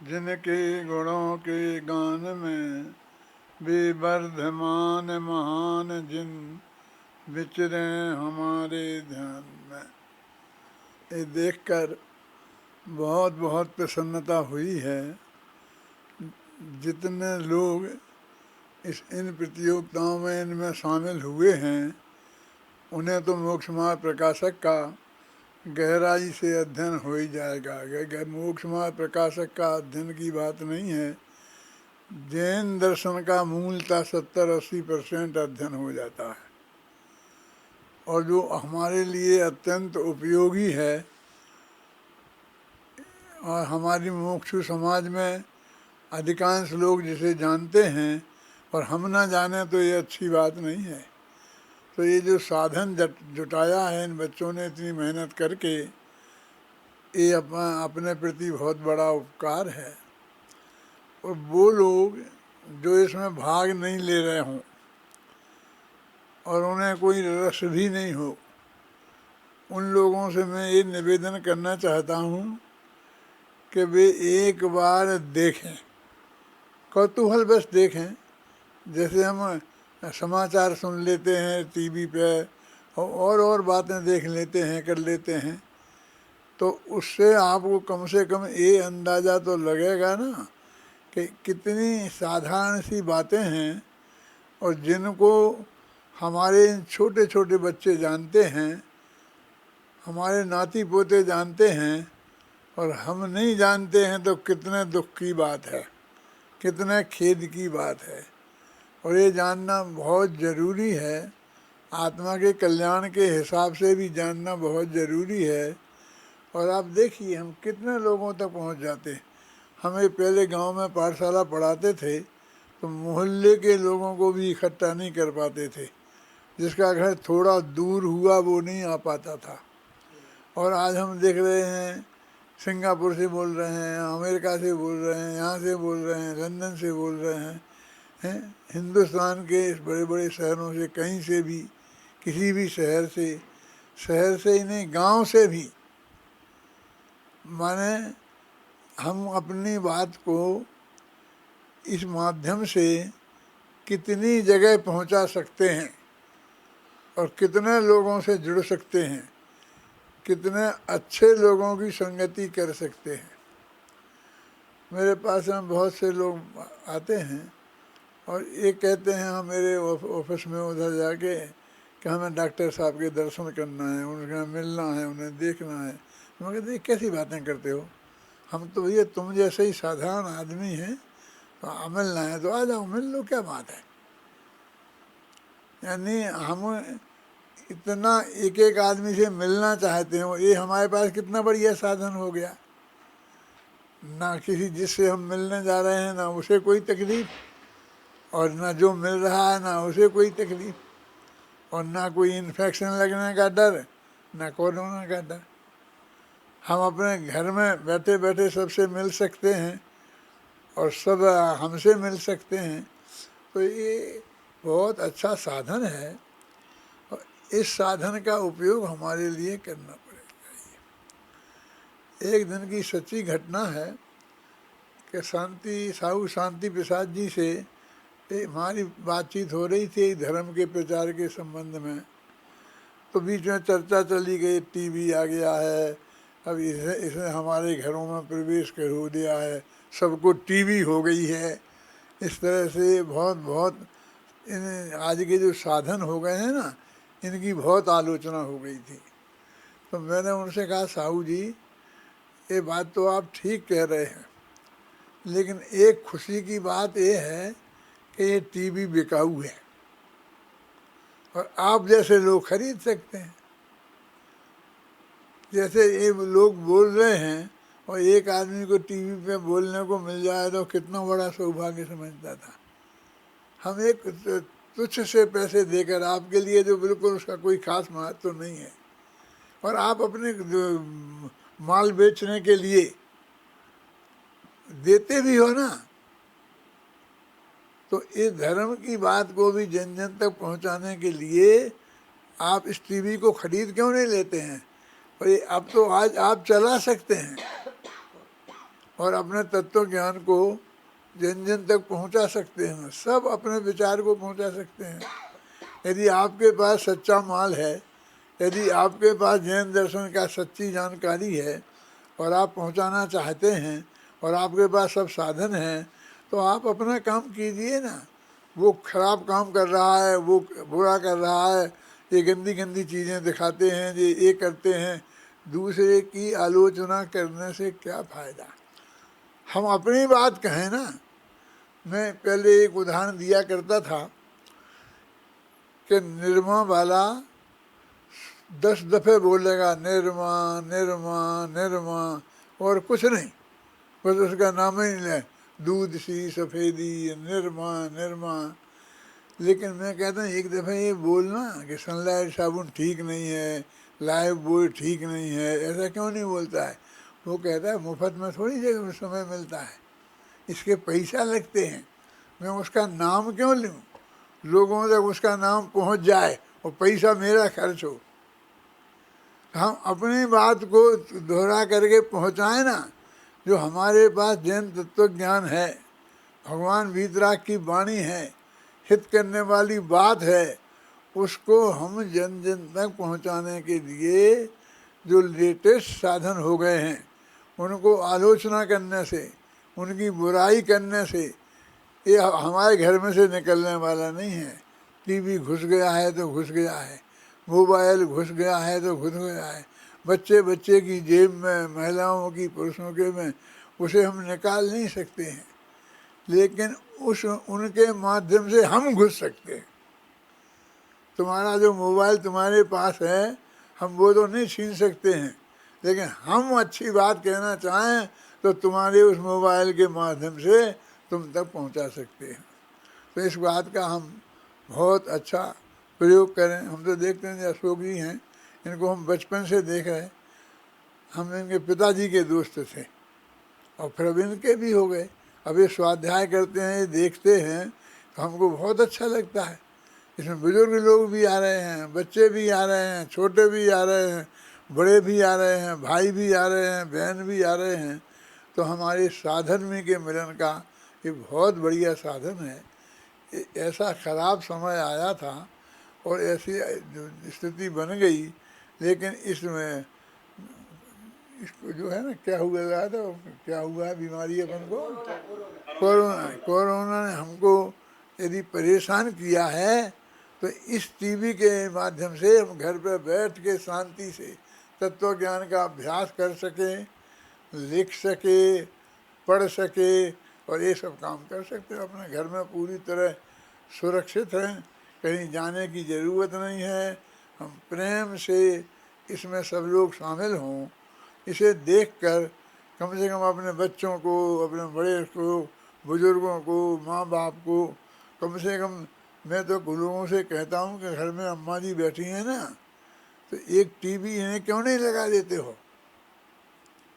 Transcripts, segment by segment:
जिनके गुणों के गान में विवर्धमान महान जिन विचरे हमारे ध्यान में। ये देखकर बहुत बहुत प्रसन्नता हुई है। जितने लोग इन प्रतियोगिताओं में इनमें शामिल हुए हैं उन्हें तो मोक्ष मार्ग प्रकाशक का गहराई से अध्ययन हो ही जाएगा। मोक्ष मार्ग प्रकाशक का अध्ययन की बात नहीं है, जैन दर्शन का मूलतः 70-80% अध्ययन हो जाता है। और जो हमारे लिए अत्यंत उपयोगी है और हमारी मुमुक्षु समाज में अधिकांश लोग जिसे जानते हैं और हम ना जाने तो ये अच्छी बात नहीं है। तो ये जो साधन जुटाया है इन बच्चों ने इतनी मेहनत करके, ये अपने प्रति बहुत बड़ा उपकार है। और वो लोग जो इसमें भाग नहीं ले रहे हों और उन्हें कोई रस भी नहीं हो, उन लोगों से मैं ये निवेदन करना चाहता हूँ कि वे एक बार देखें, कौतूहल बस देखें। जैसे हम समाचार सुन लेते हैं टीवी पे और बातें देख लेते हैं, कर लेते हैं, तो उससे आपको कम से कम ये अंदाज़ा तो लगेगा ना कि कितनी साधारण सी बातें हैं और जिनको हमारे छोटे छोटे बच्चे जानते हैं, हमारे नाती पोते जानते हैं और हम नहीं जानते हैं, तो कितने दुख की बात है, कितने खेद की बात है। और ये जानना बहुत ज़रूरी है, आत्मा के कल्याण के हिसाब से भी जानना बहुत ज़रूरी है। और आप देखिए हम कितने लोगों तक पहुंच जाते हैं। हमें पहले गांव में पाठशाला पढ़ाते थे तो मोहल्ले के लोगों को भी इकट्ठा नहीं कर पाते थे, जिसका घर थोड़ा दूर हुआ वो नहीं आ पाता था। और आज हम देख रहे हैं सिंगापुर से बोल रहे हैं, अमेरिका से बोल रहे हैं, यहाँ से बोल रहे हैं, लंदन से बोल रहे हैं, हिंदुस्तान के इस बड़े बड़े शहरों से, कहीं से भी, किसी भी शहर से ही नहीं, गांव से भी, माने हम अपनी बात को इस माध्यम से कितनी जगह पहुंचा सकते हैं और कितने लोगों से जुड़ सकते हैं, कितने अच्छे लोगों की संगति कर सकते हैं। मेरे पास में बहुत से लोग आते हैं और ये कहते हैं हम मेरे ऑफिस में उधर जाके कि हमें डॉक्टर साहब के दर्शन करना है, उनसे मिलना है, उन्हें देखना है। मैं कहते कैसी बातें करते हो, हम तो भैया तुम जैसे ही साधारण आदमी हैं, तो मिलना है तो आ जाओ, मिल लो, क्या बात है। यानी हम इतना एक एक आदमी से मिलना चाहते हो, ये हमारे पास कितना बढ़िया साधन हो गया। ना किसी जिससे हम मिलने जा रहे हैं ना उसे कोई तकलीफ, और ना जो मिल रहा है ना उसे कोई तकलीफ, और ना कोई इन्फेक्शन लगने का डर, ना कोरोना का डर। हम अपने घर में बैठे बैठे सबसे मिल सकते हैं और सब हमसे मिल सकते हैं। तो ये बहुत अच्छा साधन है और इस साधन का उपयोग हमारे लिए करना पड़ेगा। एक दिन की सच्ची घटना है कि साहू शांति प्रसाद जी से हमारी बातचीत हो रही थी धर्म के प्रचार के संबंध में। तो बीच में चर्चा चली गई, टीवी आ गया है, अब इसने हमारे घरों में प्रवेश कर दिया है, सबको टीवी हो गई है। इस तरह से बहुत इन आज के जो साधन हो गए हैं ना, इनकी बहुत आलोचना हो गई थी। तो मैंने उनसे कहा, साहू जी ये बात तो आप ठीक कह रहे हैं, लेकिन एक खुशी की बात ये है कि ये टीवी बिकाऊ है और आप जैसे लोग खरीद सकते हैं। जैसे ये लोग बोल रहे हैं और एक आदमी को टीवी पे बोलने को मिल जाए तो कितना बड़ा सौभाग्य समझता था। हम एक तुच्छ से पैसे देकर आपके लिए जो बिल्कुल उसका कोई खास महत्व तो नहीं है, और आप अपने माल बेचने के लिए देते भी हो ना, तो इस धर्म की बात को भी जन जन तक पहुंचाने के लिए आप इस टीवी को खरीद क्यों नहीं लेते हैं। और ये अब तो आज आप चला सकते हैं और अपने तत्व ज्ञान को जन जन तक पहुंचा सकते हैं। सब अपने विचार को पहुंचा सकते हैं। यदि आपके पास सच्चा माल है, यदि आपके पास जैन दर्शन का सच्ची जानकारी है और आप पहुंचाना चाहते हैं और आपके पास सब साधन हैं, तो आप अपना काम कीजिए ना। वो खराब काम कर रहा है, वो बुरा कर रहा है, ये गंदी गंदी चीज़ें दिखाते हैं, ये करते हैं, दूसरे की आलोचना करने से क्या फ़ायदा। हम अपनी बात कहें ना। मैं पहले एक उदाहरण दिया करता था कि निरमा वाला 10 दफ़े बोलेगा निरमा निरमा निरमा और कुछ नहीं, बस उसका नाम ही नहीं ले, दूध सी सफ़ेदी निरमा निरमा। लेकिन मैं कहता हूँ एक दफ़ा ये बोलना कि सनलाइट साबुन ठीक नहीं है, लाइफ बॉय ठीक नहीं है, ऐसा क्यों नहीं बोलता है। वो कहता है मुफ्त में थोड़ी जगह समय मिलता है, इसके पैसा लगते हैं, मैं उसका नाम क्यों लूँ, लोगों तक उसका नाम पहुँच जाए और पैसा मेरा खर्च हो। हम अपनी बात को दोहरा करके पहुँचाएं ना। जो हमारे पास जैन तत्व ज्ञान है, भगवान वीतराग की वाणी है, हित करने वाली बात है, उसको हम जन जन तक पहुँचाने के लिए जो लेटेस्ट साधन हो गए हैं, उनको आलोचना करने से, उनकी बुराई करने से ये हमारे घर में से निकलने वाला नहीं है। टीवी घुस गया है तो घुस गया है, मोबाइल घुस गया है तो घुस गया है, बच्चे बच्चे की जेब में, महिलाओं की, पुरुषों के में, उसे हम निकाल नहीं सकते हैं, लेकिन उनके माध्यम से हम घुस सकते हैं। तुम्हारा जो मोबाइल तुम्हारे पास है, हम वो तो नहीं छीन सकते हैं, लेकिन हम अच्छी बात कहना चाहें तो तुम्हारे उस मोबाइल के माध्यम से तुम तक पहुंचा सकते हैं। तो इस बात का हम बहुत अच्छा प्रयोग करें। हम तो देखते हैं अशोक जी हैं, इनको हम बचपन से देख रहे हैं। हम इनके पिताजी के दोस्त थे और फिर अब इनके भी हो गए। अब ये स्वाध्याय करते हैं, ये देखते हैं तो हमको बहुत अच्छा लगता है। इसमें बुजुर्ग लोग भी आ रहे हैं, बच्चे भी आ रहे हैं, छोटे भी आ रहे हैं, बड़े भी आ रहे हैं, भाई भी आ रहे हैं, बहन भी आ रहे हैं। तो हमारे साधन में के मिलन का ये बहुत बढ़िया साधन है। ऐसा ख़राब समय आया था और ऐसी स्थिति बन गई, लेकिन इसमें इसको जो है ना, क्या हुआ था, क्या हुआ है बीमारी अपन को, कोरोना ने हमको यदि परेशान किया है, तो इस टीवी के माध्यम से हम घर पर बैठ के शांति से तत्व ज्ञान का अभ्यास कर सकें, लिख सके, पढ़ सके और ये सब काम कर सकते हैं। अपने घर में पूरी तरह सुरक्षित हैं, कहीं जाने की ज़रूरत नहीं है। हम प्रेम से इसमें सब लोग शामिल हों, इसे देखकर कम से कम अपने बच्चों को, अपने बड़े को, बुजुर्गों को, माँ बाप को, कम से कम मैं तो लोगों से कहता हूँ कि घर में अम्मा जी बैठी हैं ना, तो एक टीवी इन्हें क्यों नहीं लगा देते हो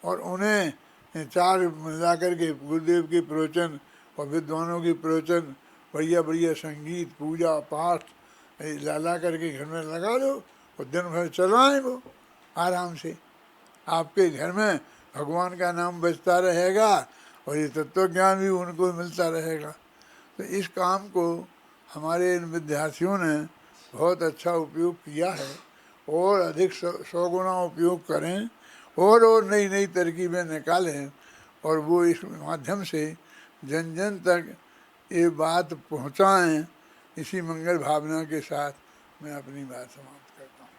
और उन्हें 4 मिला कर के गुरुदेव के प्रवचन और विद्वानों की प्रवचन, बढ़िया बढ़िया संगीत, पूजा पाठ ला करके घर में लगा दो और दिन भर चलाएँ वो आराम से। आपके घर में भगवान का नाम बजता रहेगा और ये तत्व ज्ञान भी उनको मिलता रहेगा। तो इस काम को हमारे इन विद्यार्थियों ने बहुत अच्छा उपयोग किया है और अधिक 100 गुना उपयोग करें और नई नई तरकीबें निकालें और वो इस माध्यम से जन जन तक ये बात पहुँचाएँ। इसी मंगल भावना के साथ मैं अपनी बात समाप्त करता हूँ।